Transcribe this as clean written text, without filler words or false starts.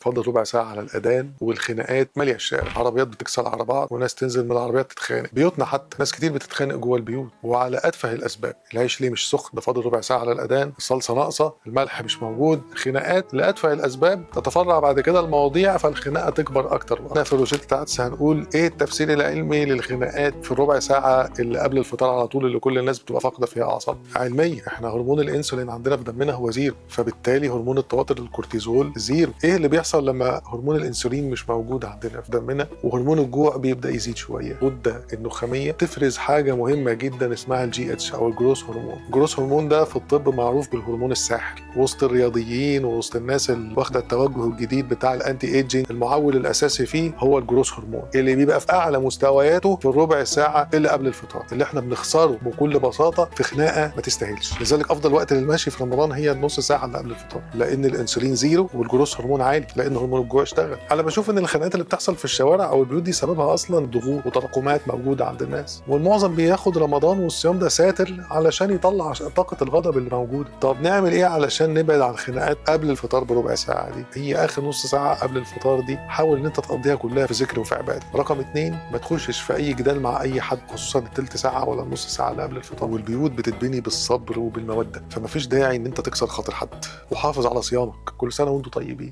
فاضل ربع ساعة على الأذان والخناقات مالية الشارع، عربيات بتكسر على بعض وناس تنزل من العربيات تتخانق، بيوتنا حتى ناس كتير بتتخانق جوه البيوت وعلى أتفه الأسباب. العيش ليه مش سخن؟ ده فاضل ربع ساعة على الأذان، الصلصة ناقصة، الملح مش موجود، خناقات لأتفه الأسباب تتفرع بعد كده المواضيع فالخناقة تكبر أكتر. احنا في روشتة عدس هنقول إيه التفسير العلمي للخناقات في الربع ساعة اللي قبل الفطار على طول اللي كل الناس بتبقى فاقدة فيها أعصابها. علميا احنا هرمون الانسولين عندنا في دمنا هو زيرو، فبالتالي هرمون التوتر الكورتيزول زيرو. ايه اللي بيحصل لما هرمون الانسولين مش موجود عندنا في دمنا وهرمون الجوع بيبدا يزيد شويه؟ الغده النخاميه تفرز حاجه مهمه جدا اسمها الجي اتش او الجروث هرمون. الجروث هرمون ده في الطب معروف بالهرمون الساحر، وسط الرياضيين ووسط الناس اللي واخده التوجه الجديد بتاع الانتي ايجينج المعول الاساسي فيه هو الجروث هرمون اللي بيبقى في اعلى مستوياته في الربع ساعه اللي قبل الفطار، اللي احنا بنخسره بكل بساطه في خناقه ما تستاهلش. لذلك افضل وقت للمشي في رمضان هي النص ساعه اللي قبل الفطار، لان الانسولين زيرو والجروث هرمون عالي، لان هرمون الجوع اشتغل. انا بشوف ان الخناقات اللي بتحصل في الشوارع او البيوت دي سببها اصلا ضغوط وتراكمات موجوده عند الناس، والمعظم بياخد رمضان والصيام ده ساتر علشان يطلع طاقه الغضب اللي موجوده. طب نعمل ايه علشان نبعد عن الخناقات قبل الفطار بربع ساعه دي؟ هي اخر نص ساعه قبل الفطار دي حاول ان انت تقضيها كلها في ذكر وفي عباده. رقم 2، ما تخشش في اي جدال مع اي حد، خصوصا التلت ساعه ولا النص ساعه اللي قبل الفطار. والبيوت بتتبني بالصبر وبالموده، فما فيش داعي ان انت تكسر خاطر حد. وحافظ على صيامك. كل سنه وانتم طيبين.